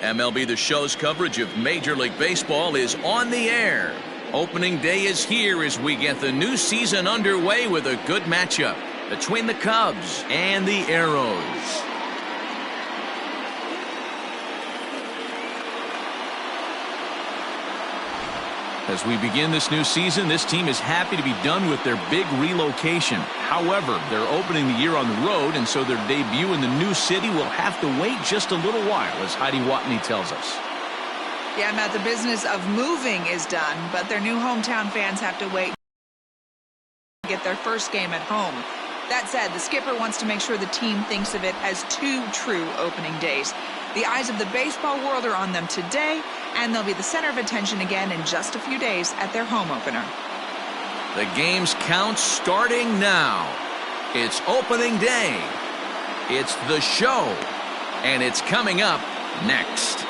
MLB The Show's coverage of Major League Baseball is on the air. Opening day is here as we get the new season underway with a good matchup between the Cubs and the Arrows. As we begin this new season, this team is happy to be done with their big relocation. However, they're opening the year on the road, and so their debut in the new city will have to wait just a little while, as Heidi Watney tells us. Yeah, Matt, the business of moving is done, but their new hometown fans have to wait to get their first game at home. That said, the skipper wants to make sure the team thinks of it as two true opening days. The eyes of the baseball world are on them today, and they'll be the center of attention again in just a few days at their home opener. The game's count starting now. It's opening day. It's the show, and it's coming up next.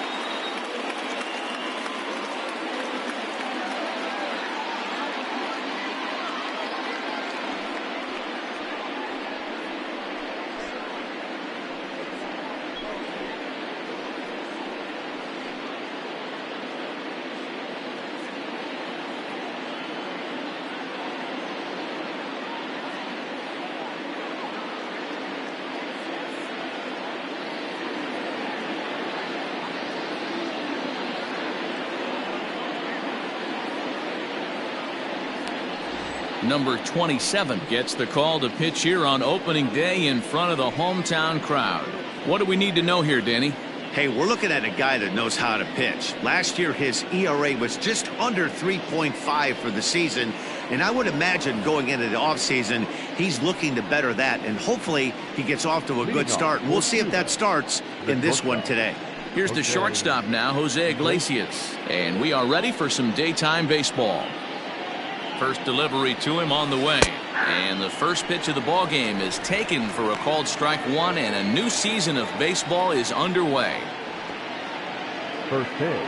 Number 27 gets the call to pitch here on opening day in front of the hometown crowd. What do we need to know here, Danny? Hey, we're looking at a guy that knows how to pitch. Last year, his ERA was just under 3.5 for the season, and I would imagine going into the offseason, he's looking to better that, and hopefully he gets off to a good start. We'll see if that starts in this one today. Here's the shortstop now, Jose Iglesias, and we are ready for some daytime baseball. First delivery to him on the way, and the first pitch of the ball game is taken for a called strike one, and a new season of baseball is underway. First pitch,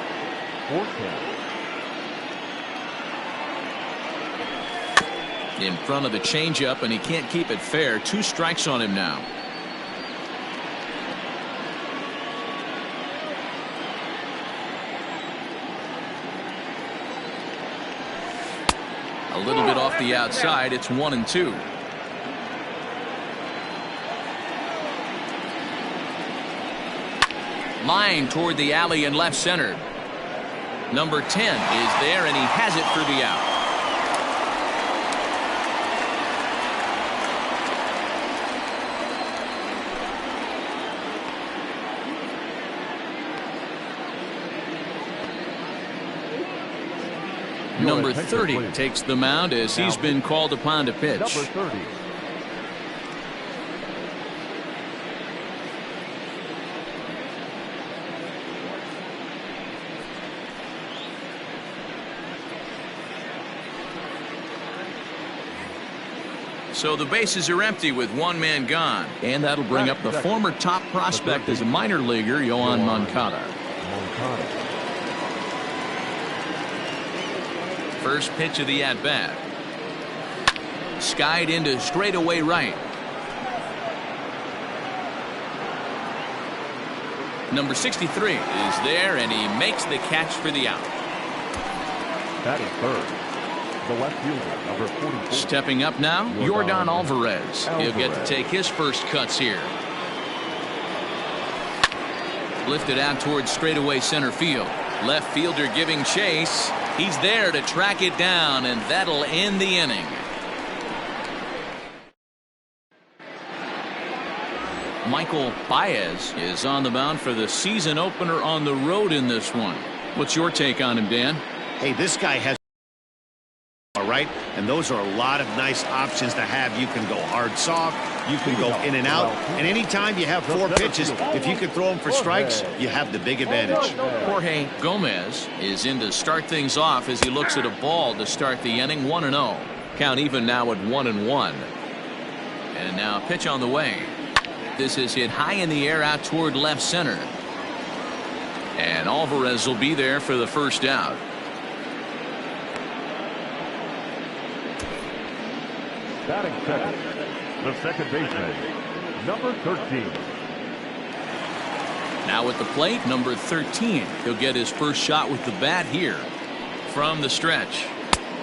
4-10. In front of the changeup, and he can't keep it fair. 2 strikes on him now. A little bit off the outside. It's 1-2. Line toward the alley and left center. Number 10 is there, and he has it for the out. Number 30 takes the mound as he's been called upon to pitch. Number 30. So the bases are empty with one man gone, and that'll bring up the former top prospect as a minor leaguer, Yoan Moncada. First pitch of the at-bat. Skied into straightaway right. Number 63 is there, and he makes the catch for the out. That is third. The left fielder, number 44. Stepping up now, Yordan Alvarez. He'll get to take his first cuts here. Lifted out towards straightaway center field. Left fielder giving chase. He's there to track it down, and that'll end the inning. Michael Baez is on the mound for the season opener on the road in this one. What's your take on him, Dan? Hey, this guy has all right, and those are a lot of nice options to have. You can go hard soft, you can go in and out, and anytime you have 4 pitches, if you can throw them for strikes, you have the big advantage. Jorge Gomez is in to start things off as he looks at a ball to start the inning. 1-0. Count even now at 1-1. And now a pitch on the way. This is hit high in the air out toward left center. And Alvarez will be there for the first out. Batting second, the second baseman, number 13. Now at the plate, number 13. He'll get his first shot with the bat here. From the stretch.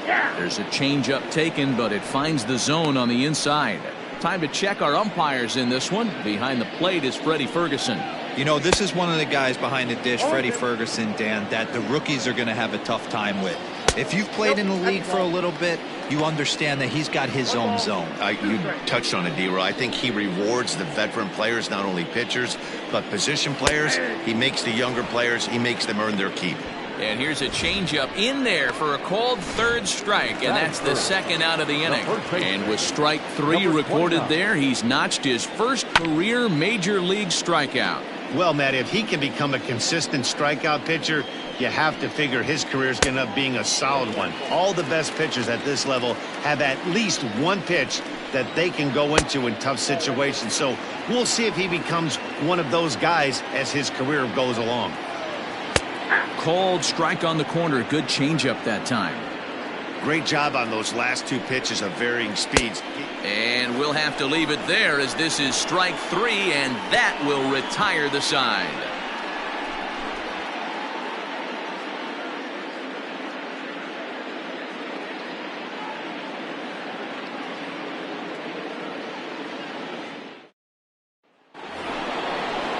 There's a changeup taken, but it finds the zone on the inside. Time to check our umpires in this one. Behind the plate is Freddie Ferguson. You know, this is one of the guys behind the dish, Freddie Ferguson, Dan, that the rookies are going to have a tough time with. If you've played in the league for a little bit, you understand that he's got his own zone. You touched on it, D-Roy. I think he rewards the veteran players, not only pitchers, but position players. He makes the younger players, he makes them earn their keep. And here's a changeup in there for a called third strike, and that's the second out of the inning. And with strike 3 recorded there, he's notched his first career major league strikeout. Well, Matt, if he can become a consistent strikeout pitcher, you have to figure his career is going to end up being a solid one. All the best pitchers at this level have at least one pitch that they can go into in tough situations. So we'll see if he becomes one of those guys as his career goes along. Called strike on the corner. Good changeup that time. Great job on those last 2 pitches of varying speeds. And we'll have to leave it there as this is strike 3, and that will retire the side.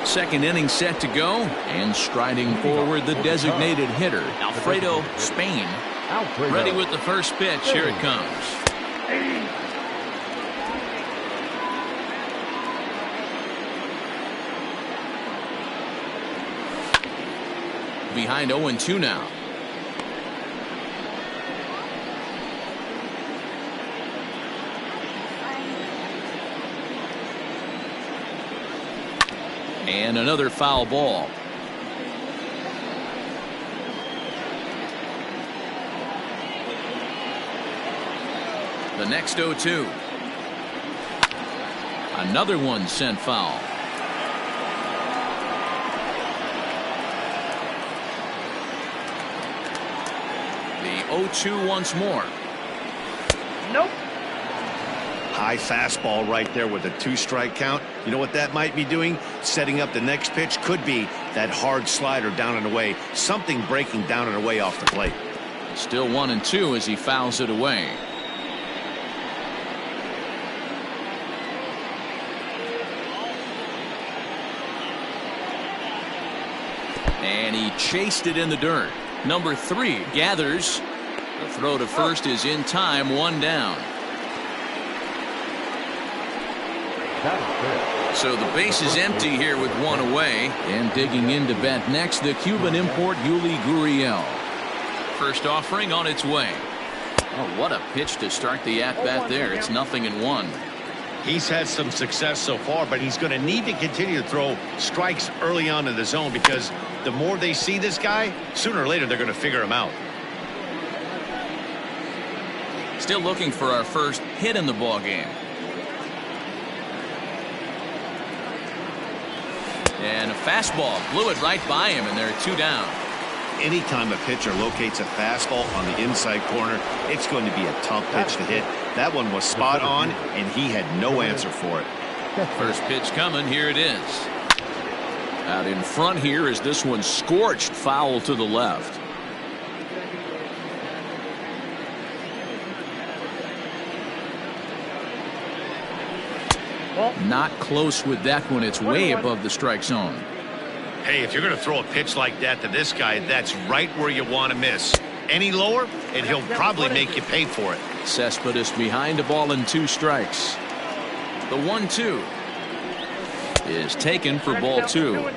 Second inning set to go, and striding forward the designated hitter, Alfredo Spain. Ready with the first pitch. Here it comes. Behind 0-2 now. And another foul ball. The next 0-2. Another one sent foul. The 0-2 once more. Nope. High fastball right there with a 2-strike count. You know what that might be doing? Setting up the next pitch. Could be that hard slider down and away. Something breaking down and away off the plate. Still 1-2 as he fouls it away. And he chased it in the dirt. Number 3 gathers. The throw to first is in time. 1 down. So the base is empty here with 1 away. And digging in to bat next, the Cuban import Yuli Gurriel. First offering on its way. Oh, what a pitch to start the at-bat there. It's 0-1. He's had some success so far, but he's going to need to continue to throw strikes early on in the zone, because the more they see this guy, sooner or later they're going to figure him out. Still looking for our first hit in the ball game. And a fastball blew it right by him, and they're 2 down. Anytime a pitcher locates a fastball on the inside corner, it's going to be a tough pitch to hit. That one was spot on, and he had no answer for it. First pitch coming. Here it is. Out in front here is this one scorched foul to the left. Not close with that one. It's way above the strike zone. Hey, if you're going to throw a pitch like that to this guy, that's right where you want to miss. Any lower, and he'll probably make you pay for it. Cespedes behind a ball and 2 strikes. The 1-2 is taken for ball 2.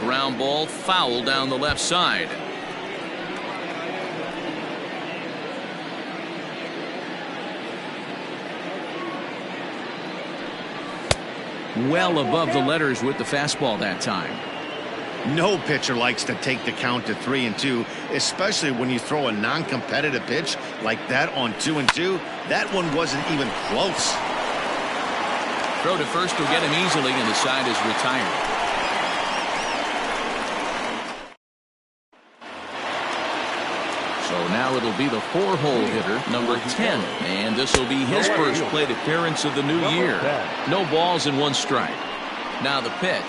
Ground ball foul down the left side. Well above the letters with the fastball that time. No pitcher likes to take the count to 3-2, especially when you throw a non-competitive pitch like that on 2-2. That one wasn't even close. Throw to first will get him easily, and the side is retired. So now it'll be the 4-hole hitter, number 10. And this will be his first plate appearance of the new year. No balls and 1 strike. Now the pitch.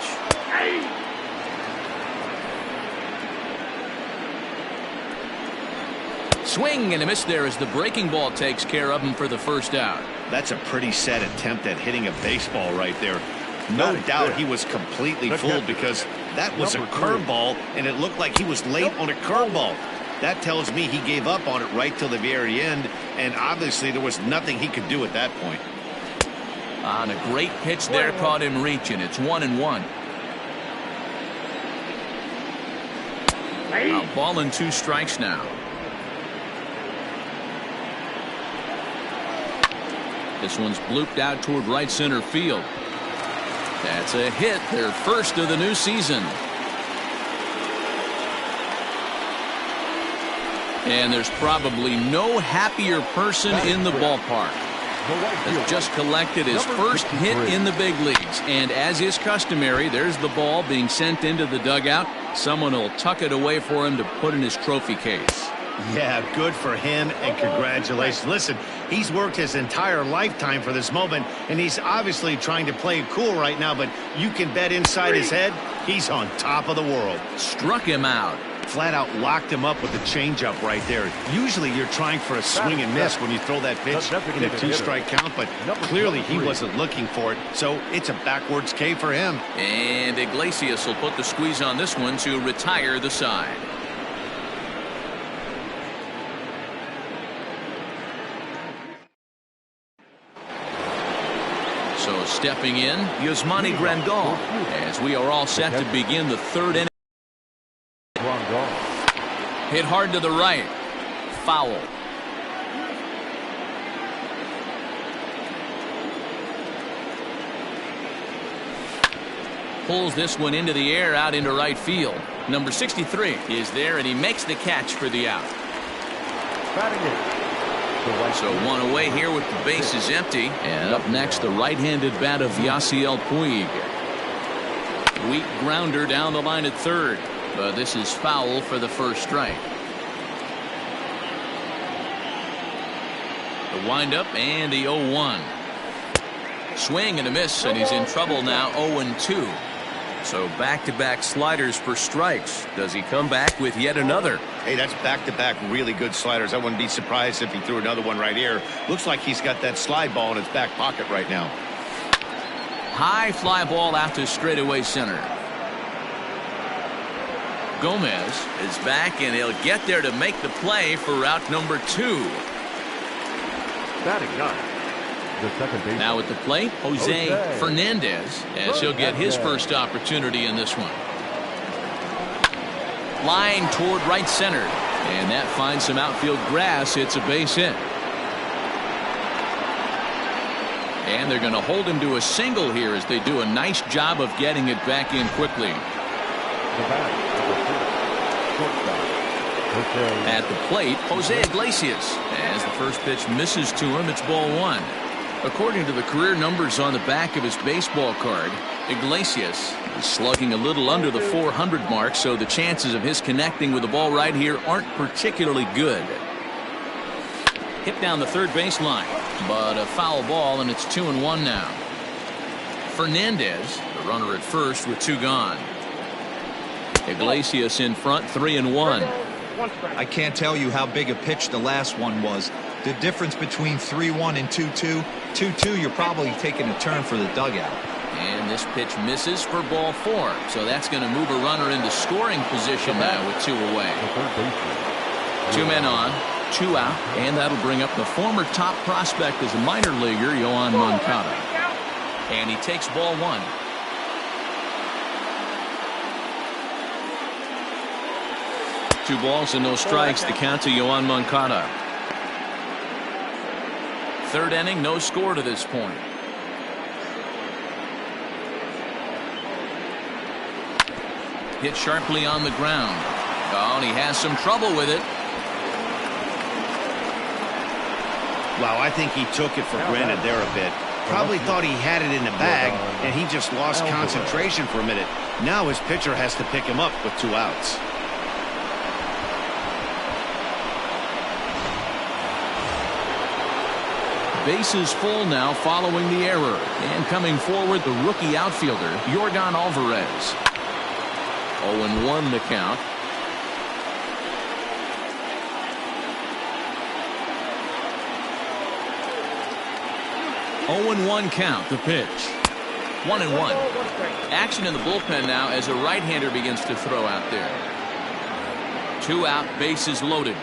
Swing and a miss there as the breaking ball takes care of him for the first out. That's a pretty sad attempt at hitting a baseball right there. No doubt he was completely fooled because that was a curveball, and it looked like he was late on a curveball. That tells me he gave up on it right till the very end, and obviously there was nothing he could do at that point. On a great pitch there, caught him reaching. It's 1-1. A ball and 2 strikes now. This one's blooped out toward right center field. That's a hit, their first of the new season. And there's probably no happier person in the ballpark. Has just collected his first hit in the big leagues. And as is customary, there's the ball being sent into the dugout. Someone will tuck it away for him to put in his trophy case. Yeah, good for him, and congratulations. Listen, he's worked his entire lifetime for this moment, and he's obviously trying to play it cool right now, but you can bet inside his head, he's on top of the world. Struck him out. Flat out locked him up with a changeup right there. Usually you're trying for a swing and miss when you throw that pitch in a 2-strike count, but clearly he wasn't looking for it, so it's a backwards K for him. And Iglesias will put the squeeze on this one to retire the side. So stepping in, Yasmani Grandal, as we are all set to begin the 3rd inning. Hit hard to the right. Foul. Pulls this one into the air out into right field. Number 63 is there, and he makes the catch for the out. So 1 away here with the bases empty. And up next, the right-handed bat of Yasiel Puig. Weak grounder down the line at 3rd. But this is foul for the first strike. The windup and the 0-1. Swing and a miss, and he's in trouble now. 0-2. So back-to-back sliders for strikes. Does he come back with yet another? Hey, that's back-to-back really good sliders. I wouldn't be surprised if he threw another one right here. Looks like he's got that slide ball in his back pocket right now. High fly ball out to straightaway center. Gomez is back, and he'll get there to make the play for route number 2. Batting 9. The second baseman. Now at the plate, Jose Fernandez, as he'll get his first opportunity in this one. Line toward right center, and that finds some outfield grass. It's a base hit. And they're going to hold him to a single here as they do a nice job of getting it back in quickly. At the plate, Jose Iglesias, as the first pitch misses to him, it's ball 1. According to the career numbers on the back of his baseball card, Iglesias is slugging a little under the 400 mark, so the chances of his connecting with the ball right here aren't particularly good. Hit down the third baseline, but a foul ball, and it's 2-1 now. Fernandez, the runner at first with 2 gone. Iglesias in front, 3-1. I can't tell you how big a pitch the last one was. The difference between 3-1 and 2-2. 2-2, you're probably taking a turn for the dugout. And this pitch misses for ball 4. So that's going to move a runner into scoring position now with 2 away. 2 men on, 2 out, and that'll bring up the former top prospect as a minor leaguer, Yoan Moncada. And he takes ball 1. Two balls and no strikes, the count to Yoan Moncada. 3rd inning, no score to this point. Hit sharply on the ground. Oh, and he has some trouble with it. Wow, I think he took it for granted there a bit. Probably thought he had it in the bag, and he just lost concentration for a minute. Now his pitcher has to pick him up with 2 outs. Bases full now following the error. And coming forward, the rookie outfielder, Yordan Alvarez. 0-1 the count. Oh-1 count, the pitch. 1-1. Action in the bullpen now as a right-hander begins to throw out there. 2 out, bases loaded.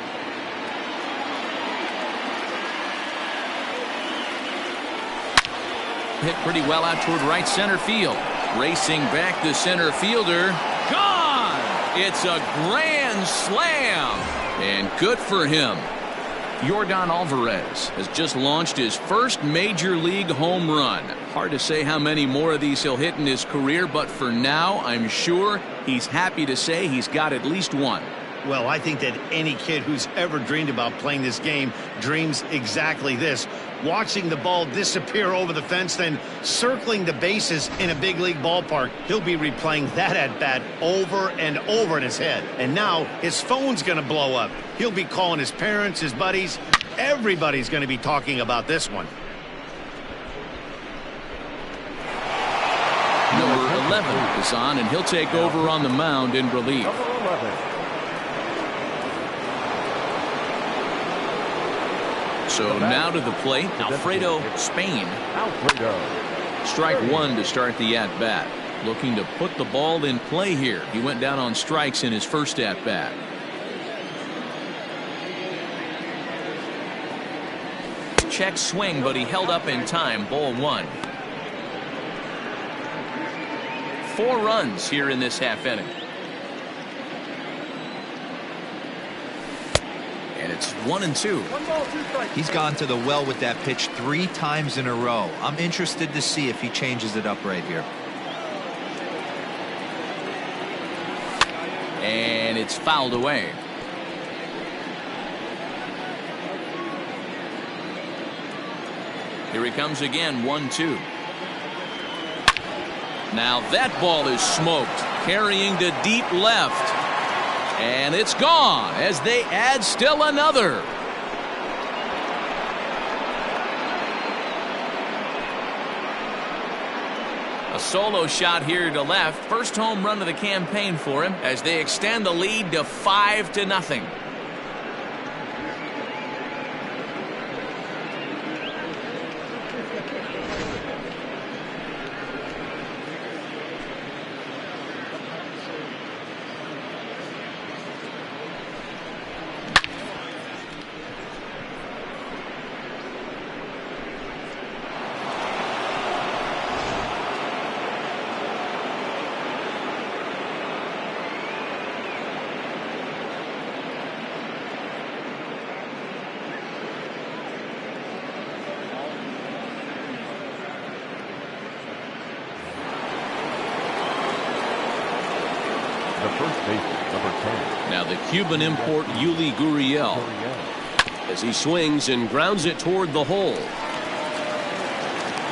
Hit pretty well out toward right center field. Racing back the center fielder. Gone! It's a grand slam. And good for him. Yordan Alvarez has just launched his first major league home run. Hard to say how many more of these he'll hit in his career, but for now, I'm sure he's happy to say he's got at least one. Well, I think that any kid who's ever dreamed about playing this game dreams exactly this. Watching the ball disappear over the fence, then circling the bases in a big league ballpark. He'll be replaying that at-bat over and over in his head. And now his phone's going to blow up. He'll be calling his parents, his buddies. Everybody's going to be talking about this one. Number 11 is on, and he'll take over on the mound in relief. So now to the plate, Alfredo Spain. Strike one to start the at-bat. Looking to put the ball in play here. He went down on strikes in his first at-bat. Check swing, but he held up in time. Ball one. 4 runs here in this half inning. And it's 1-2. He's gone to the well with that pitch 3 times in a row. I'm interested to see if he changes it up right here. And it's fouled away. Here he comes again, 1-2. Now that ball is smoked, carrying to deep left. And it's gone as they add still another. A solo shot here to left. First home run of the campaign for him as they extend the lead to 5-0. Now the Cuban import Yuli Gurriel as he swings and grounds it toward the hole.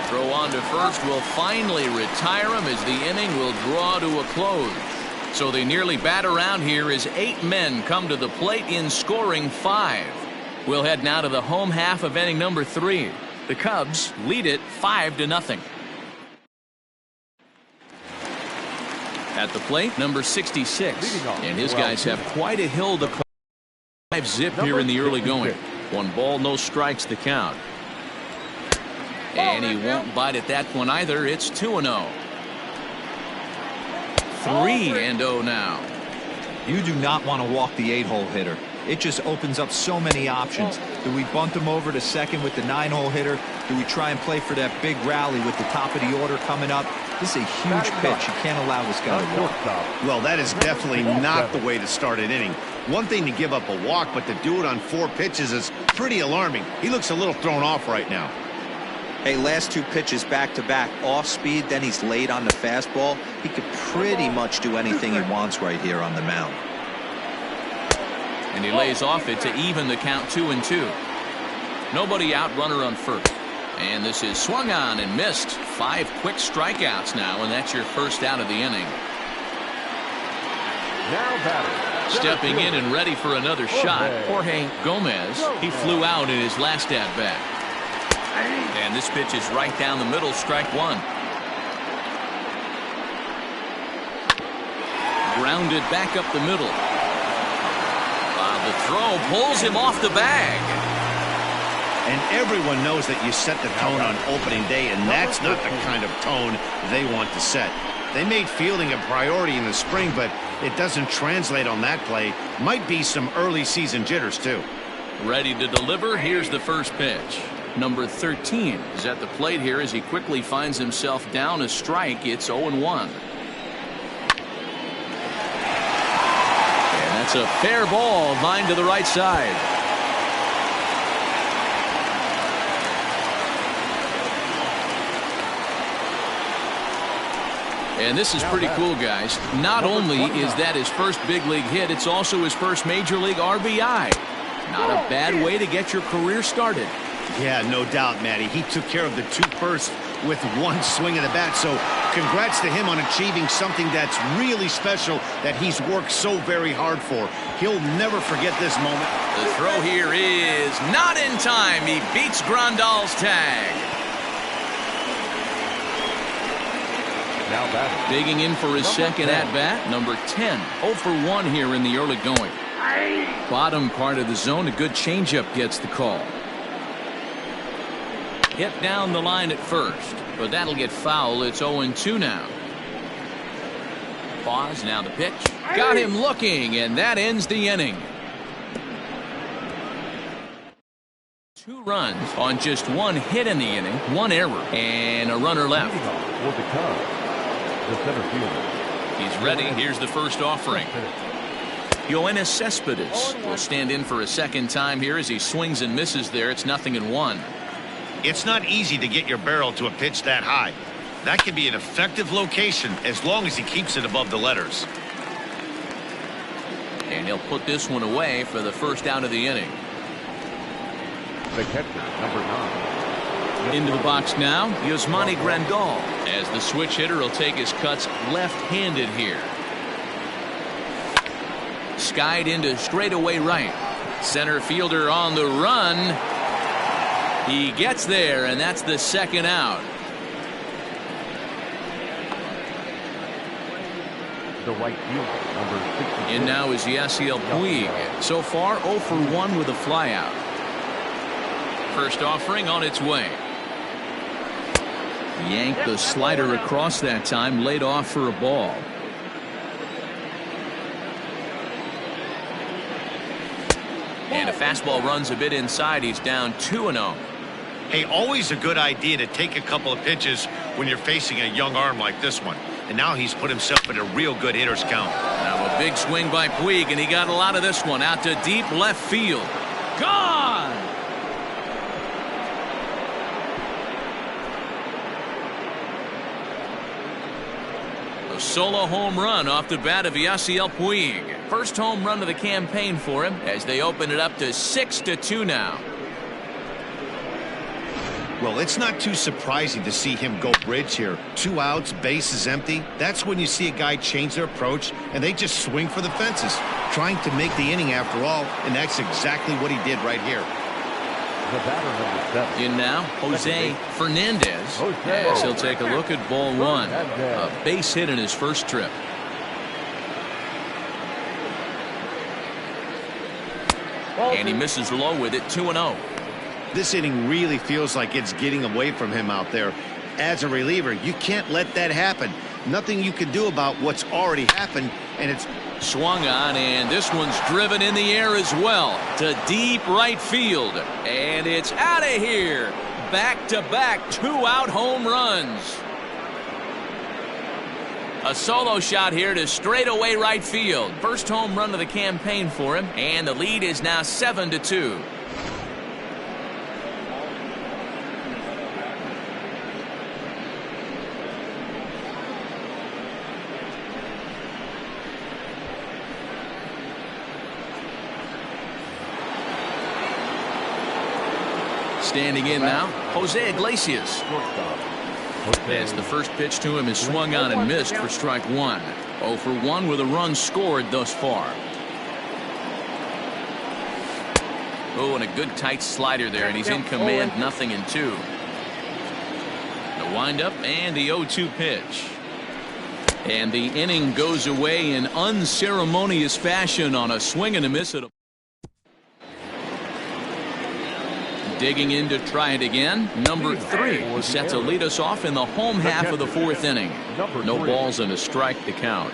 Throw on to first will finally retire him as the inning will draw to a close. So they nearly bat around here as 8 men come to the plate in scoring 5. We'll head now to the home half of inning number 3. The Cubs lead it 5-0. At the plate, number 66. And his guys have quite a hill to climb. 5-zip here in the early going. 1 ball, no strikes the count. And he won't bite at that one either. It's 2-0. 3-0 now. You do not want to walk the 8-hole hitter. It just opens up so many options. Do we bunt him over to second with the 9-hole hitter? Do we try and play for that big rally with the top of the order coming up? This is a huge pitch. You can't allow this guy to walk. Well, that is definitely not the way to start an inning. One thing to give up a walk, but to do it on 4 pitches is pretty alarming. He looks a little thrown off right now. Hey, last 2 pitches back-to-back off speed, then he's laid on the fastball. He could pretty much do anything he wants right here on the mound. And he lays off it to even the count 2-2. Nobody out, runner on first. And this is swung on and missed. 5 quick strikeouts now, and that's your first out of the inning. Now batting. Stepping in and ready for another shot, Jorge Gomez. He flew out in his last at-bat. And this pitch is right down the middle, strike one. Grounded back up the middle. The throw pulls him off the bag. And everyone knows that you set the tone on opening day, and that's not the kind of tone they want to set. They made fielding a priority in the spring, but it doesn't translate on that play. Might be some early season jitters, too. Ready to deliver. Here's the first pitch. Number 13 is at the plate here as he quickly finds himself down a strike. It's 0-1. And that's a fair ball, line to the right side. And this is pretty cool, guys. Not only is that his first big league hit, it's also his first major league RBI. Not a bad way to get your career started. Yeah, no doubt, Matty. He took care of the two firsts with one swing of the bat. So congrats to him on achieving something that's really special that he's worked so very hard for. He'll never forget this moment. The throw here is not in time. He beats Grandal's tag. Now batting. Digging in for his second at-bat, number 10. 0 for 1 here in the early going. Bottom part of the zone, a good changeup gets the call. Hit down the line at first, but that'll get foul. It's 0-2 now. Pause, now the pitch. Got him looking, and that ends the inning. 2 runs on just 1 hit in the inning, 1 error, and a runner left. Will become the center fielder. He's ready. Here's the first offering. Yoenis Cespedes will stand in for a second time here as he swings and misses there. It's 0-1. It's not easy to get your barrel to a pitch that high. That can be an effective location as long as he keeps it above the letters. And he'll put this one away for the first out of the inning. The catcher, number 9. Into the box now, Yasmani Grandal, as the switch hitter will take his cuts left-handed here. Skied into straightaway right. Center fielder on the run. He gets there, and that's the second out. The right fielder, number 66. In now is Yasiel Puig. So far, 0 for 1 with a flyout. First offering on its way. Yanked the slider across that time, laid off for a ball. And a fastball runs a bit inside. He's down 2-0. Hey, always a good idea to take a couple of pitches when you're facing a young arm like this one. And now he's put himself in a real good hitter's count. Now a big swing by Puig, and he got a lot of this one out to deep left field. Gone! A solo home run off the bat of Yasiel Puig. First home run of the campaign for him as they open it up to 6-2 now. Well, it's not too surprising to see him go bridge here. 2 outs, bases empty. That's when you see a guy change their approach and they just swing for the fences, trying to make the inning after all, and that's exactly what he did right here. The batter, number 7. In now, Jose Fernandez, as he'll take a look at ball 1. A base hit in his first trip. And he misses low with it, 2-0. This inning really feels like it's getting away from him out there. As a reliever, you can't let that happen. Nothing you can do about what's already happened, and it's swung on, and this one's driven in the air as well to deep right field. And it's out of here. Back-to-back 2-out home runs. A solo shot here to straightaway right field. First home run of the campaign for him, and the lead is now 7-2. Standing in now, Jose Iglesias. As the first pitch to him is swung on and missed for strike 1. 0 for 1 with a run scored thus far. Oh, and a good tight slider there, and he's in command. 0-2. The windup and the 0-2 pitch. And the inning goes away in unceremonious fashion on a swing and a miss. Digging in to try it again. Number 3 set to lead us off in the home half of the 4th inning. No balls and a strike to count.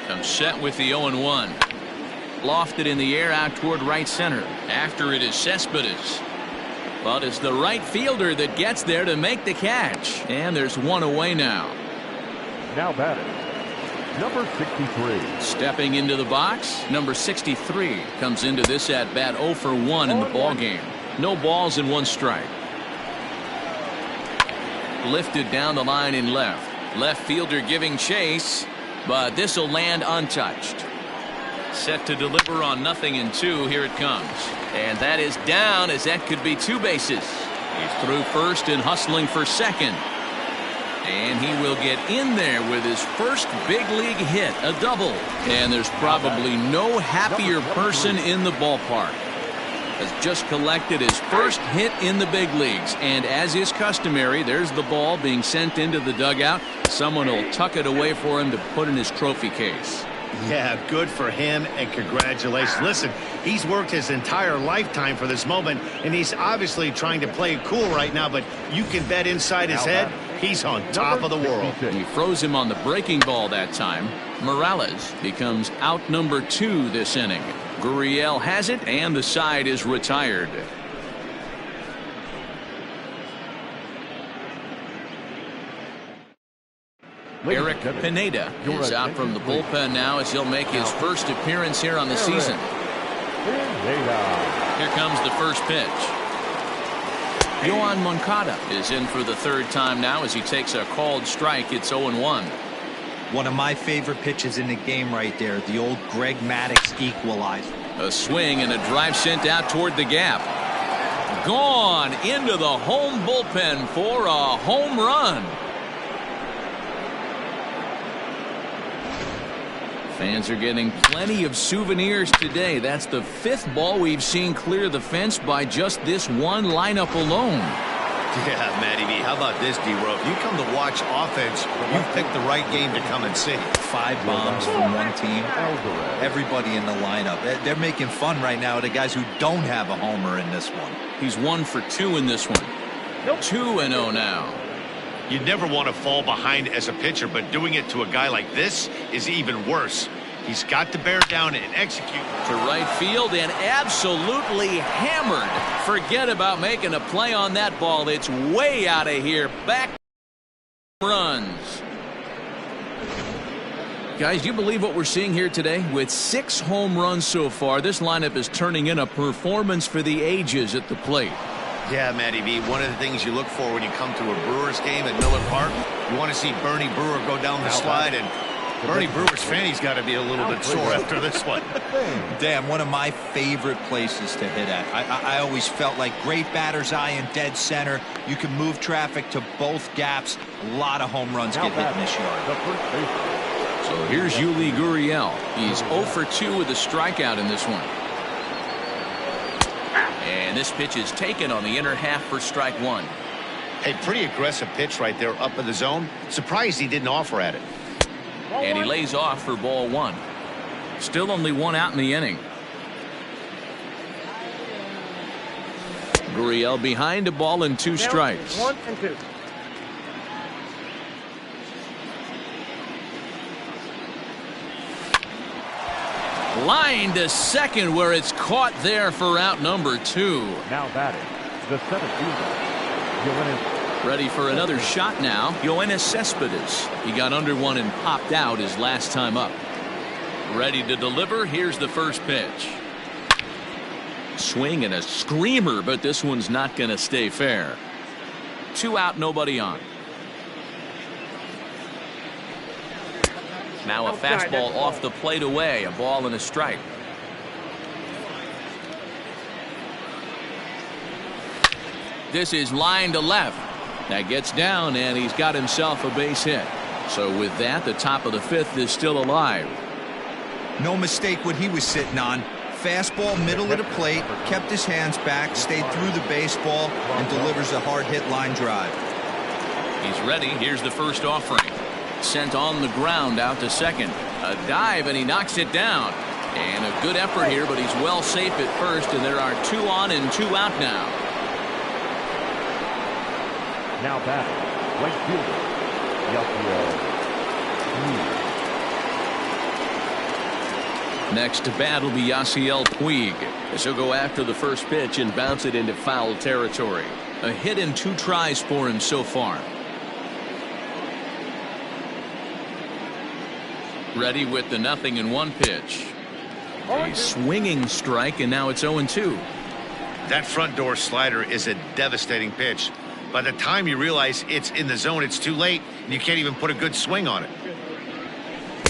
Comes set with the 0-1. Lofted in the air out toward right center. After it is Cespedes. But it's the right fielder that gets there to make the catch. And there's one away now. Now batting, number 63. Stepping into the box, number 63 comes into this at bat 0 for 1 in the ball game. No balls and 1 strike. Lifted down the line in left. Left fielder giving chase, but this will land untouched. Set to deliver on 0-2. Here it comes. And that is down, as that could be 2 bases. He's through first and hustling for second. And he will get in there with his first big league hit, a double. And there's probably no happier person in the ballpark. Has just collected his first hit in the big leagues. And as is customary, there's the ball being sent into the dugout. Someone will tuck it away for him to put in his trophy case. Yeah, good for him, and congratulations. Listen, he's worked his entire lifetime for this moment, and he's obviously trying to play it cool right now, but you can bet inside his head he's on top of the world. He froze him on the breaking ball that time. Morales becomes out number 2 this inning. Gurriel has it, and the side is retired. Eric Pineda is out from the bullpen now as he'll make his first appearance here on the season. Here comes the first pitch. Yoan Moncada is in for the 3rd time now as he takes a called strike. It's 0-1. One of my favorite pitches in the game right there, the old Greg Maddux equalizer. A swing and a drive sent out toward the gap. Gone into the home bullpen for a home run. Fans are getting plenty of souvenirs today. That's the 5th ball we've seen clear the fence by just this one lineup alone. Yeah, Matty V, how about this, D-Row? If you come to watch offense, you've picked the right game to come and see. 5 bombs from one team. Everybody in the lineup. They're making fun right now of the guys who don't have a homer in this one. He's 1 for 2 in this one. 2-0 now. You never want to fall behind as a pitcher, but doing it to a guy like this is even worse. He's got to bear down and execute. To right field and absolutely hammered. Forget about making a play on that ball. It's way out of here. Back runs. Guys, do you believe what we're seeing here today? With 6 home runs so far, this lineup is turning in a performance for the ages at the plate. Yeah, Matty V, one of the things you look for when you come to a Brewers game at Miller Park, you want to see Bernie Brewer go down the slide, and Bernie Brewer's fanny's got to be a little bit sore after this one. Damn, one of my favorite places to hit at. I always felt like great batter's eye in dead center. You can move traffic to both gaps. A lot of home runs get hit in this yard. So here's Yuli Gurriel. He's 0 for 2 with a strikeout in this one. And this pitch is taken on the inner half for strike 1. Hey, pretty aggressive pitch right there up in the zone. Surprised he didn't offer at it. And he lays off for ball 1. Still only 1 out in the inning. Gurriel behind a ball and 2 strikes. 1 and 2. Line to second where it's caught there for out number 2. Now batting, the center fielder, Yoenis. Ready for another shot now. Yoenis Cespedes. He got under one and popped out his last time up. Ready to deliver. Here's the first pitch. Swing and a screamer, but this one's not going to stay fair. 2 out, nobody on. Now a fastball off the plate away. A ball and a strike. This is line to left. That gets down, and he's got himself a base hit. So with that, the top of the 5th is still alive. No mistake what he was sitting on. Fastball, middle of the plate, kept his hands back, stayed through the baseball, and delivers a hard hit line drive. He's ready. Here's the first offering. Sent on the ground out to second. A dive, and he knocks it down. And a good effort here, but he's well safe at first, and there are 2 on and 2 out now. Now batting, right fielder, Yasiel Puig. Next to bat will be Yasiel Puig, as he'll go after the first pitch and bounce it into foul territory. A hit in 2 tries for him so far. Ready with the 0-1 pitch. A swinging strike, and now it's 0-2. That front door slider is a devastating pitch. By the time you realize it's in the zone, it's too late, and you can't even put a good swing on it.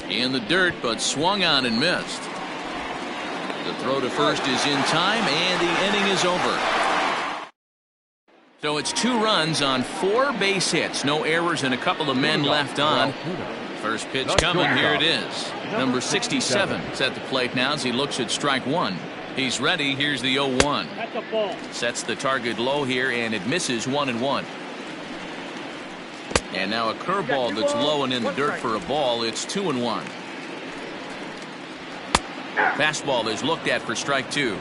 In the dirt, but swung on and missed. The throw to first is in time, and the inning is over. So it's 2 runs on 4 base hits. No errors and a couple of men left on. First pitch coming. Here it is. Number 67 is at the plate now as he looks at strike 1. He's ready. Here's the 0-1. Sets the target low here, and it misses 1-1. And now a curveball that's low and in the dirt for a ball. It's 2-1. Fastball is looked at for strike 2.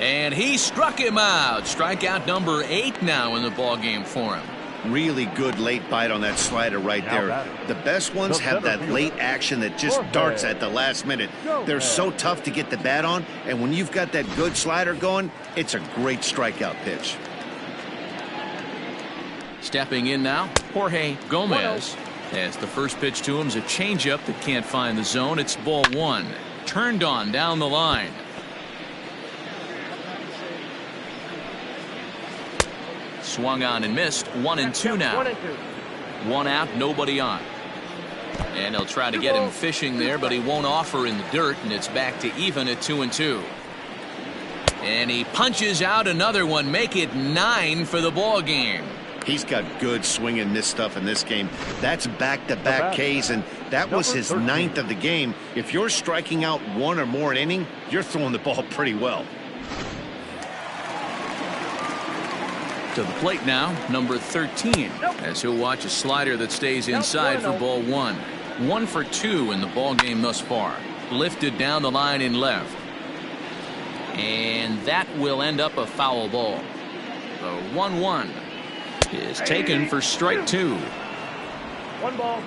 And he struck him out. Strikeout number 8 now in the ball game for him. Really good late bite on that slider right there. The best ones have that late action that just darts at the last minute. They're so tough to get the bat on, and when you've got that good slider going, it's a great strikeout pitch. Stepping in now, Jorge Gomez. As the first pitch to him is a changeup that can't find the zone. It's ball 1. Turned on down the line. Swung on and missed. 1-2 now. 1 out, nobody on. And they'll try to get him fishing there, but he won't offer in the dirt, and it's back to even at 2-2. And he punches out another one, make it 9 for the ball game. He's got good swing and miss stuff in this game. That's back-to-back Ks, and that was his 9th of the game. If you're striking out 1 or more an inning, you're throwing the ball pretty well. To the plate now, number 13, as he'll watch a slider that stays inside for ball 1. 1 for 2 in the ball game thus far. Lifted down the line in left. And that will end up a foul ball. The 1-1 is taken for strike 2. 1 ball,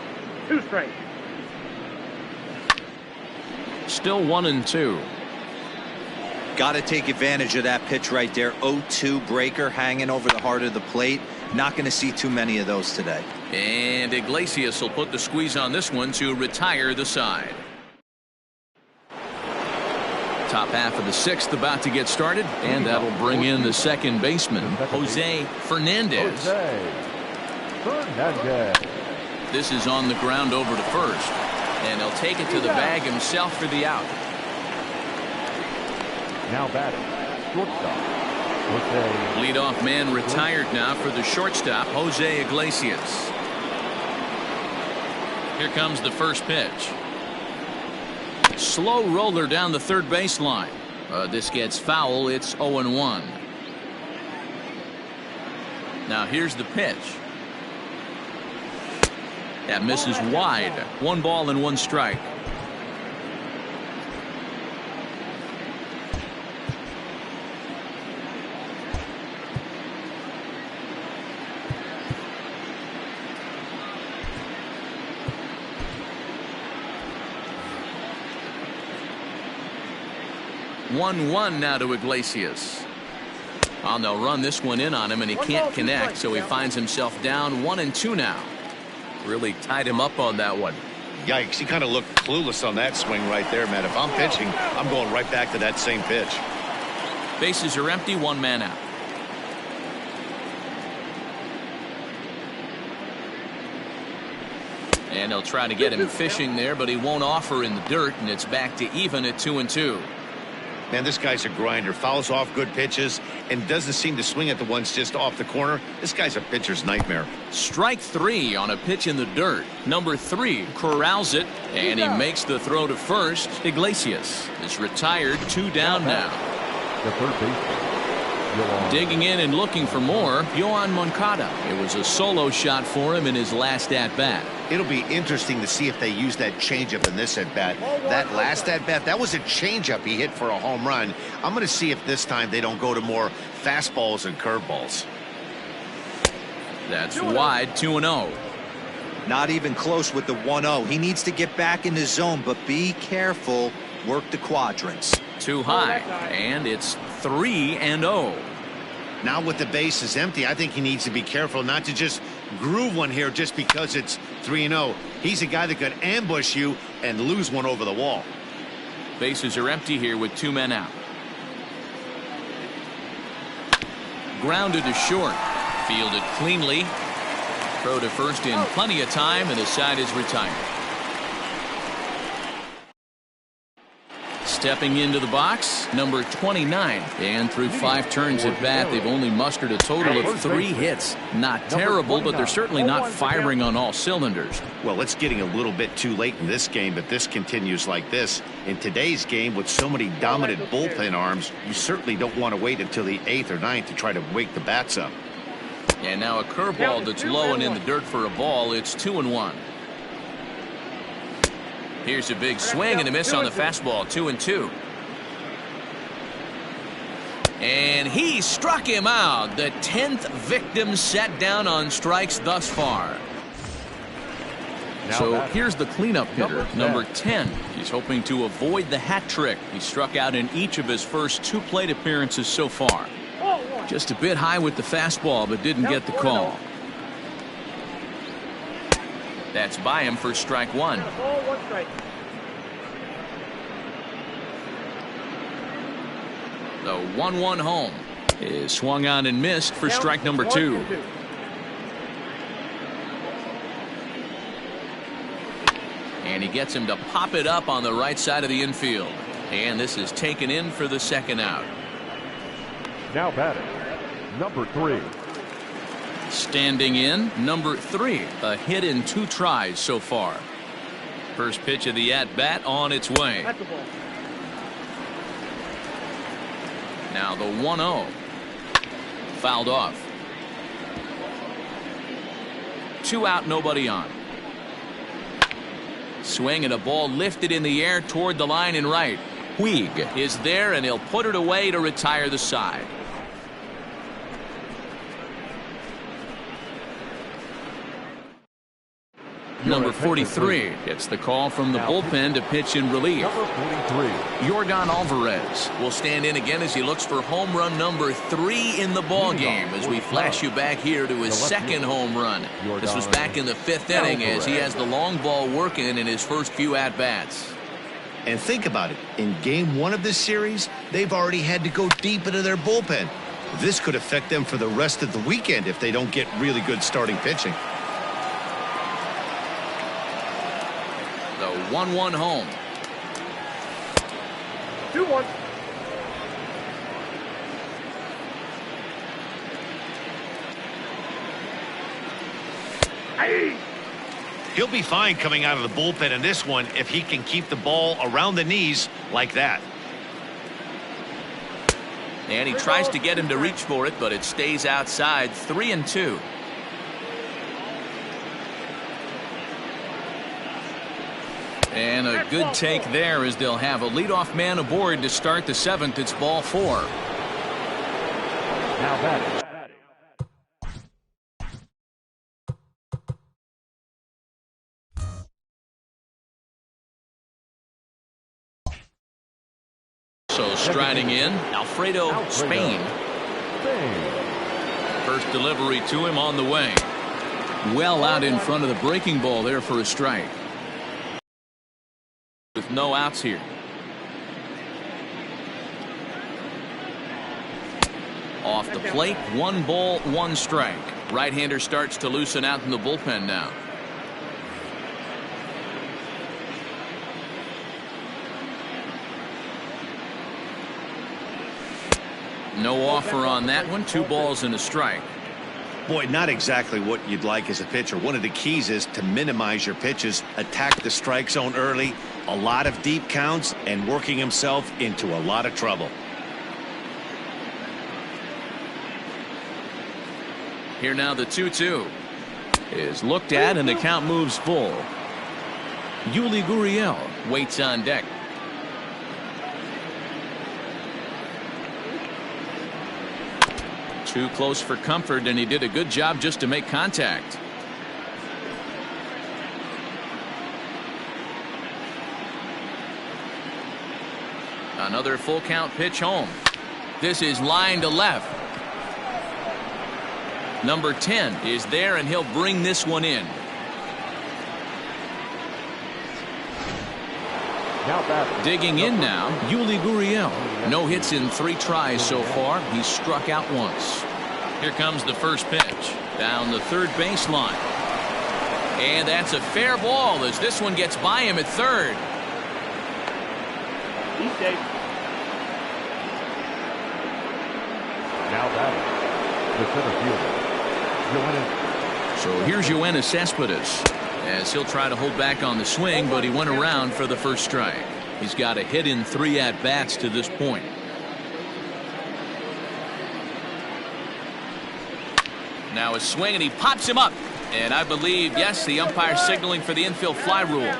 2 strikes. Still 1-2. Got to take advantage of that pitch right there. 0-2 breaker hanging over the heart of the plate. Not going to see too many of those today. And Iglesias will put the squeeze on this one to retire the side. Top half of the 6th about to get started, and that'll bring in the second baseman, Jose Fernandez. This is on the ground over to first, and he'll take it to the bag himself for the out. Now batting, shortstop, Jose. Leadoff man retired now for the shortstop, Jose Iglesias. Here comes the first pitch. Slow roller down the third baseline. This gets foul. It's 0-1. Now here's the pitch. That misses wide. 1 ball and 1 strike. One now to Iglesias. Well, they'll run this one in on him, and he can't connect, so he finds himself down 1-2 now. Really tied him up on that one. Yikes, he kind of looked clueless on that swing right there, man. If I'm pitching, I'm going right back to that same pitch. Bases are empty, 1 man out. And they'll try to get him fishing there, but he won't offer in the dirt, and it's back to even at 2-2. Man, this guy's a grinder. Fouls off good pitches and doesn't seem to swing at the ones just off the corner. This guy's a pitcher's nightmare. Strike 3 on a pitch in the dirt. Number 3 corrals it, and he makes the throw to first. Iglesias is retired, 2 down now. The third baseman, Digging in and looking for more, Yohan Moncada. It was a solo shot for him in his last at-bat. It'll be interesting to see if they use that changeup in this at-bat. That last at-bat, that was a changeup he hit for a home run. I'm going to see if this time they don't go to more fastballs and curveballs. That's wide, 2-0. Not even close with the 1-0. He needs to get back in the zone, but be careful. Work the quadrants. Too high, and it's 3-0. Now with the base is empty, I think he needs to be careful not to just groove one here just because it's 3-0. He's a guy that could ambush you and lose one over the wall. Bases are empty here with 2 men out. Grounded to short. Fielded cleanly. Throw to first in plenty of time, and the side is retired. Stepping into the box, number 29. And through 5 turns at bat, they've only mustered a total of 3 hits. Not terrible, but they're certainly not firing on all cylinders. Well, it's getting a little bit too late in this game, but this continues like this. In today's game, with so many dominant bullpen arms, you certainly don't want to wait until the 8th or 9th to try to wake the bats up. And now a curveball that's low and in the dirt for a ball. It's 2-1. Here's a big swing and a miss on the fastball. 2-2. And he struck him out. The 10th victim set down on strikes thus far. So here's the cleanup hitter, number 10. He's hoping to avoid the hat trick. He struck out in each of his first 2 plate appearances so far. Just a bit high with the fastball, but didn't get the call. That's by him for strike 1. The 1-1 home is swung on and missed for strike number 2. And he gets him to pop it up on the right side of the infield. And this is taken in for the 2nd out. now batting, number 3. Standing in, number 3. A hit in 2 tries so far. First pitch of the at-bat on its way. Now the 1-0. Fouled off. 2 out, nobody on. Swing and a ball lifted in the air toward the line and right. Puig is there, and he'll put it away to retire the side. Number 43 gets the call from the bullpen to pitch in relief. Number 43. Yordan Alvarez will stand in again as he looks for home run number 3 in the ball game as we flash you back here to his 2nd home run. This was back in the 5th inning as he has the long ball working in his first few at-bats. And think about it. In game 1 of this series, they've already had to go deep into their bullpen. This could affect them for the rest of the weekend if they don't get really good starting pitching. The 1-1 home. 2-1. Hey! He'll be fine coming out of the bullpen in this one if he can keep the ball around the knees like that. And he tries to get him to reach for it, but it stays outside. 3-2. And a good take there as they'll have a leadoff man aboard to start the 7th. It's ball 4. Now batting. So striding in, Alfredo Spain. First delivery to him on the way. Well out in front of the breaking ball there for a strike. With no outs here. Off the plate, 1 ball, 1 strike. Right-hander starts to loosen out in the bullpen now. No offer on that one. 2 balls and a strike. Boy, not exactly what you'd like as a pitcher. One of the keys is to minimize your pitches, attack the strike zone early, a lot of deep counts, and working himself into a lot of trouble. Here now the 2-2 is looked at and the count moves full. Yuli Gurriel waits on deck. Too close for comfort, and he did a good job just to make contact. Another full count pitch home. This is line to left. Number 10 is there, and he'll bring this one in. Digging in now, Yuli Gurriel. No hits in 3 tries so far. He's struck out once. Here comes the first pitch. Down the third baseline. And that's a fair ball as this one gets by him at third. He's safe. Now batting, the center fielder, So here's Yoenis Cespedes, as he'll try to hold back on the swing, but he went around for the first strike. He's got a hit in 3 at-bats to this point. Now a swing, and he pops him up. And I believe, yes, the umpire signaling for the infield fly rule.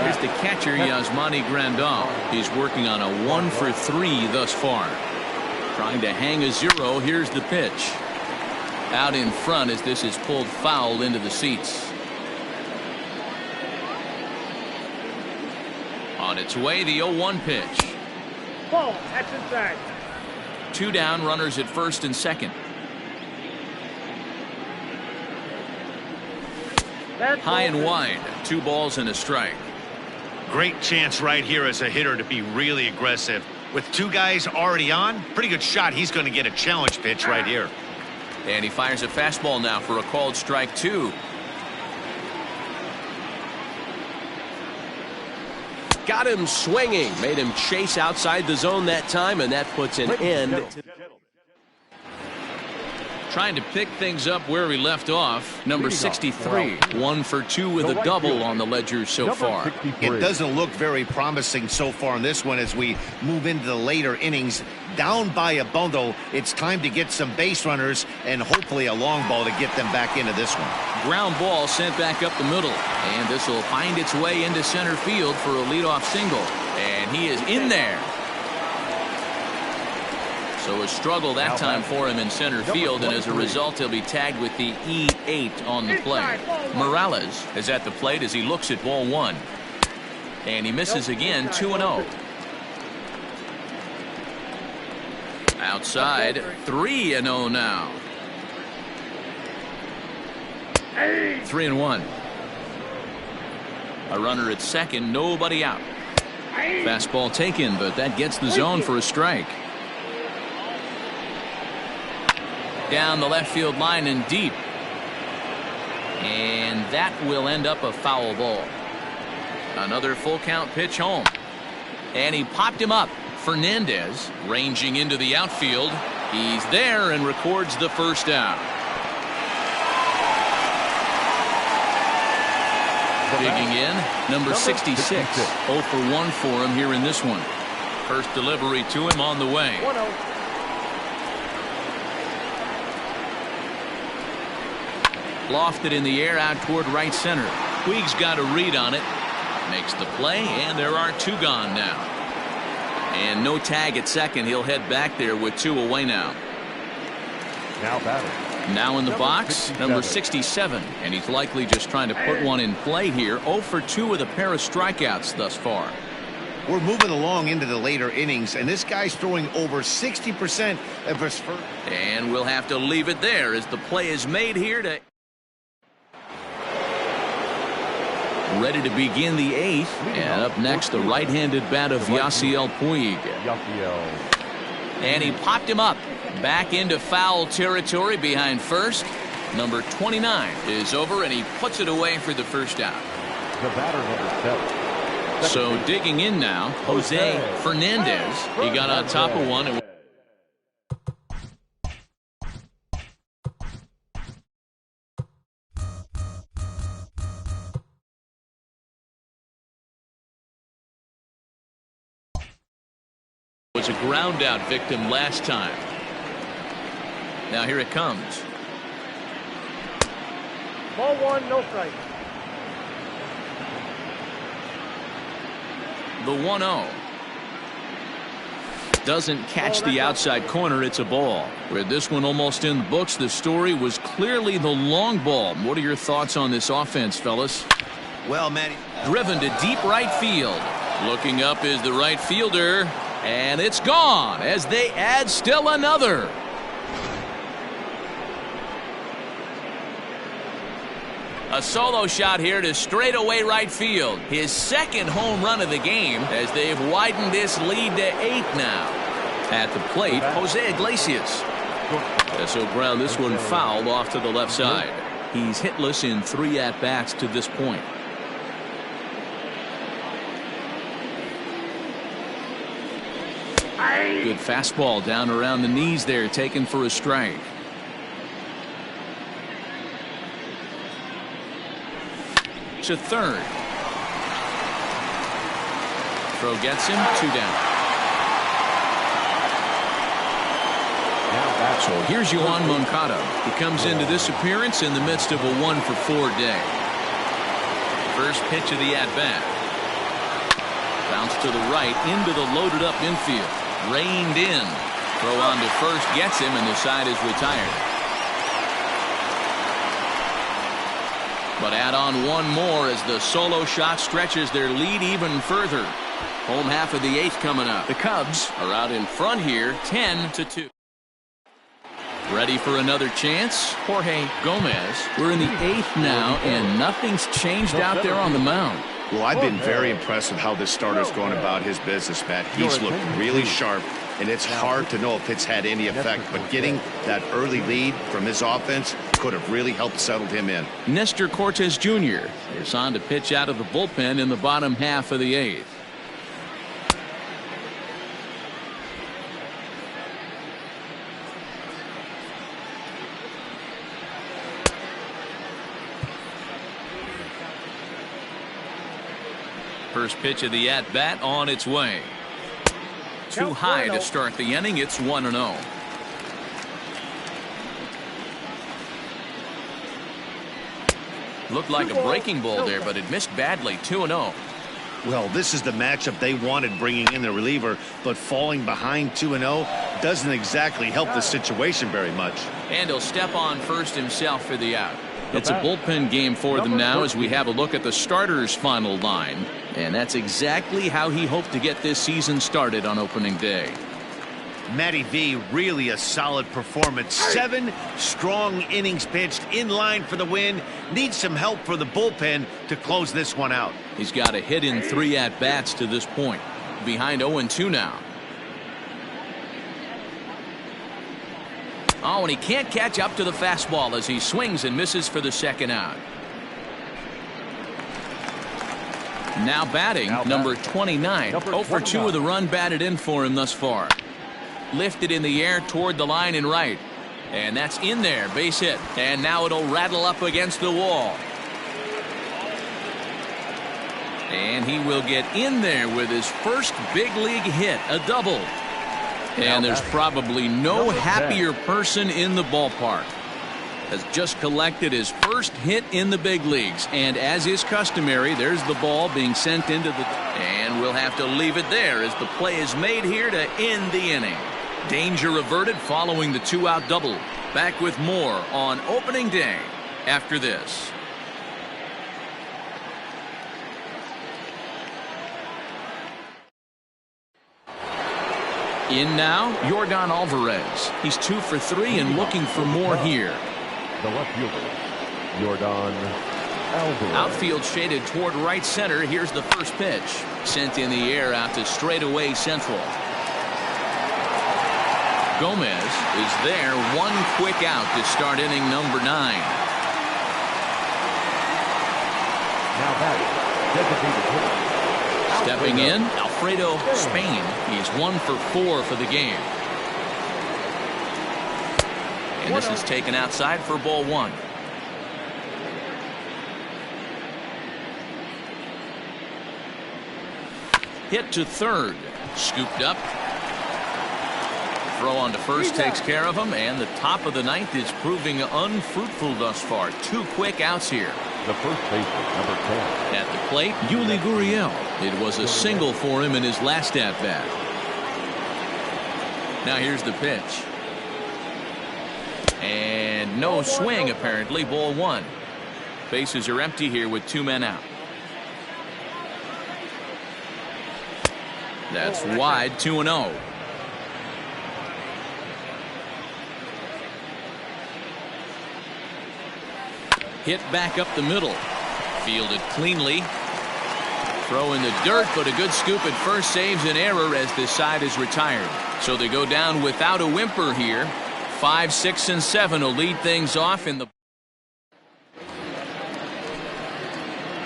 Here's the catcher, Yasmani Grandal. He's working on a 1 for 3 thus far. Trying to hang a 0. Here's the pitch. Out in front as this is pulled foul into the seats. On its way, the 0-1 pitch. Ball, that's inside. 2 down, runners at first and second. That's High and wide. 2 balls and a strike. Great chance right here as a hitter to be really aggressive. With 2 guys already on, pretty good shot. He's going to get a challenge pitch right here. And he fires a fastball now for a called strike 2. Got him swinging, made him chase outside the zone that time, and that puts an end. Trying to pick things up where we left off. Number 63, 1 for 2 with a double on the ledger so far. It doesn't look very promising so far in this one as we move into the later innings. Down by a bundle, it's time to get some base runners and hopefully a long ball to get them back into this one. Ground ball sent back up the middle, and this will find its way into center field for a leadoff single, and he is in there. So a struggle that time for him in center field, and as a result he'll be tagged with the E8 on the play. Morales is at the plate as he looks at ball 1, and he misses again. 2-0. Outside, 3-0 now. 3-1. A runner at second, nobody out. Fastball taken, but that gets the zone for a strike. Down the left field line and deep. And that will end up a foul ball. Another full count pitch home. And he popped him up. Fernandez ranging into the outfield. He's there and records the first out. Digging in, number 66. 0 for 1 for him here in this one. First delivery to him on the way. 1-0. Lofted in the air out toward right center. Puig's got a read on it. Makes the play, and there are 2 gone now. And no tag at second. He'll head back there with 2 away now. now batting. Now in the Number box, 67. number 67. And he's likely just trying to put one in play here. 0 for 2 with a pair of strikeouts thus far. We're moving along into the later innings, and this guy's throwing over 60% of his first. And we'll have to leave it there as the play is made here to... Ready to begin the 8th, and up next the right-handed bat of Yasiel Puig. And he popped him up back into foul territory behind first. Number 29 is over, and he puts it away for the first out. The batter, number 7. So digging in now, Jose Fernandez. He got on top of one. It was a ground out victim last time. Now here it comes. Ball one, no strike. The 1-0. Doesn't catch the outside corner. It's a ball. With this one almost in the books, the story was clearly the long ball. What are your thoughts on this offense, fellas? Well, Manny. Driven to deep right field. Looking up is the right fielder. And it's gone as they add still another. A solo shot here to straightaway right field. His second home run of the game as they've widened this lead to 8 now. At the plate, Jose Iglesias. So ground this one fouled off to the left side. He's hitless in 3 at-bats to this point. Good fastball down around the knees there, taken for a strike. To third. Throw gets him, 2 down. So here's Yohan Moncada. He comes into this appearance in the midst of a 1-for-4 day. First pitch of the at-bat. Bounce to the right into the loaded up infield. Reined in. Throw on to first gets him, and the side is retired. But add on one more as the solo shot stretches their lead even further. Home half of the 8th coming up. The Cubs are out in front here, 10-2. Ready for another chance? Jorge Gomez. We're in the 8th now, and nothing's changed out there on the mound. Well, I've been very impressed with how this starter's going about his business, Matt. He's looked really sharp, and it's hard to know if it's had any effect. But getting that early lead from his offense could have really helped settle him in. Nestor Cortes Jr. is on to pitch out of the bullpen in the bottom half of the 8th. First pitch of the at-bat on its way. Too high to start the inning. It's 1-0. Looked like a breaking ball there, but it missed badly. 2-0. Well, this is the matchup they wanted, bringing in the reliever, but falling behind 2-0 doesn't exactly help the situation very much. And he'll step on first himself for the out. It's a bullpen game for them now as we have a look at the starters' final line. And that's exactly how he hoped to get this season started on opening day. Matty V, really a solid performance. 7 strong innings pitched, in line for the win. Needs some help for the bullpen to close this one out. He's got a hit in 3 at-bats to this point. Behind 0-2 now. Oh, and he can't catch up to the fastball as he swings and misses for the second out. Now batting, number 29. 0-for-2 of the run batted in for him thus far. Lifted in the air toward the line and right. And that's in there, base hit. And now it'll rattle up against the wall. And he will get in there with his first big league hit, a double. And there's probably no happier person in the ballpark. Has just collected his first hit in the big leagues. And as is customary, there's the ball being sent into the... And we'll have to leave it there as the play is made here to end the inning. Danger averted following the 2-out double. Back with more on opening day after this. In now, Yordan Alvarez. He's 2 for 3 and looking for more here. The left fielder, Yordan Alvarez. Outfield shaded toward right center. Here's the first pitch. Sent in the air out to straightaway central. Gomez is there. 1 quick out to start inning number 9. Now batting, designated hitter, Moving in, Alfredo Spain. He's 1 for 4 for the game. And this is taken outside for ball 1. Hit to third. Scooped up. Throw on to first takes care of him, and the top of the ninth is proving unfruitful thus far. 2 quick outs here. The first baseman, number 10. At the plate, Yuli Gurriel. It was a single for him in his last at-bat. Now here's the pitch. And no swing, apparently. Ball 1. Bases are empty here with 2 men out. That's wide, 2-0. Hit back up the middle. Fielded cleanly. Throw in the dirt, but a good scoop at first saves an error as this side is retired. So they go down without a whimper here. 5, 6, and 7 will lead things off in the.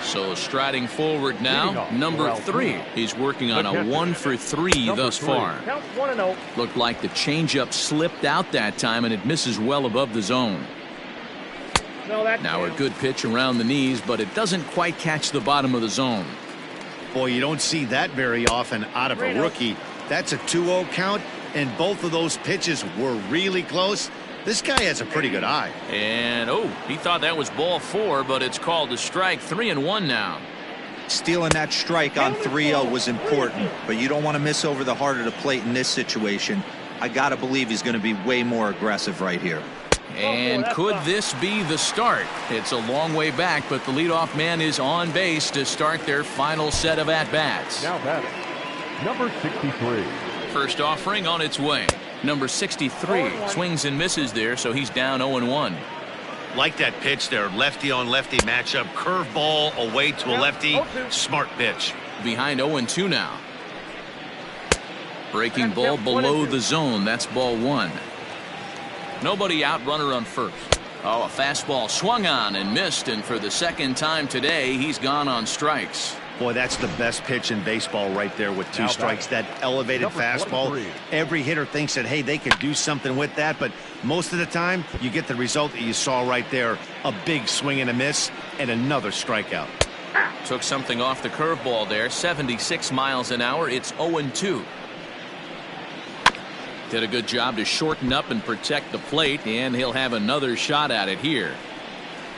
So striding forward now, number 3. He's working on a 1 for 3 thus far. Count 1-0. Looked like the changeup slipped out that time, and it misses well above the zone. Now a good pitch around the knees, but it doesn't quite catch the bottom of the zone. Boy, you don't see that very often out of a rookie. That's a 2-0 count, and both of those pitches were really close. This guy has a pretty good eye. And he thought that was ball 4, but it's called a strike. 3-1 now. Stealing that strike on 3-0 was important, but you don't want to miss over the heart of the plate in this situation. I gotta believe he's going to be way more aggressive right here. And could this be the start? It's a long way back, but the leadoff man is on base to start their final set of at-bats. Now batting, number 63. First offering on its way. Number 63 swings and misses there, so he's down 0-1. Like that pitch there, lefty on lefty matchup, curveball away to a lefty, smart pitch. Behind 0-2 now. Breaking ball below the zone. That's ball 1. Nobody out, runner on first. A fastball swung on and missed, and for the second time today, he's gone on strikes. Boy, that's the best pitch in baseball right there with 2 strikes. That elevated fastball. Every hitter thinks that, hey, they can do something with that, but most of the time, you get the result that you saw right there. A big swing and a miss, and another strikeout. Took something off the curveball there. 76 miles an hour. It's 0-2. Did a good job to shorten up and protect the plate, and he'll have another shot at it here.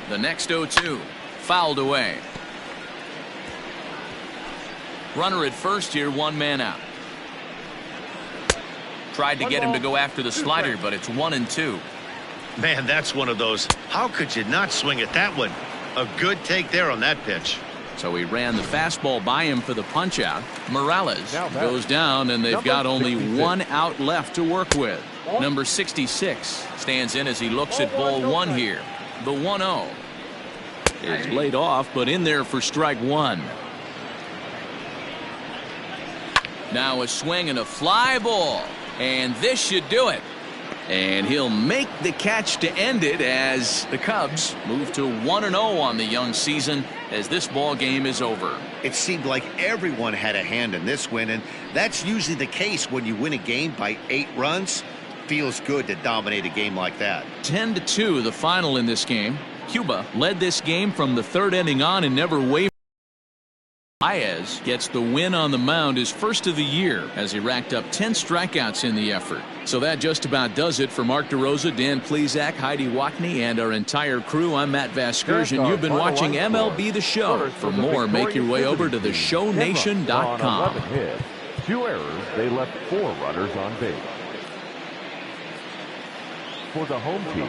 The next 0-2. Fouled away. Runner at first here, 1 man out. Tried to get him to go after the slider, but it's 1-2. Man, that's one of those. How could you not swing at that one? A good take there on that pitch. So he ran the fastball by him for the punch out. Morales goes down, and they've got only 1 out left to work with. Number 66 stands in as he looks at ball 1 here. The 1-0 is laid off, but in there for strike 1. Now a swing and a fly ball, and this should do it. And he'll make the catch to end it as the Cubs move to 1-0 on the young season as this ball game is over. It seemed like everyone had a hand in this win, and that's usually the case when you win a game by 8 runs. Feels good to dominate a game like that. 10-2 the final in this game. Cuba led this game from the 3rd inning on and never wavered. Baez gets the win on the mound, his first of the year, as he racked up 10 strikeouts in the effort. So that just about does it for Mark DeRosa, Dan Plesac, Heidi Watney, and our entire crew. I'm Matt Vasgersian. You've been watching MLB The Show. For more, make your way over to theshownation.com. 2 errors, they left 4 runners on base. For the home team.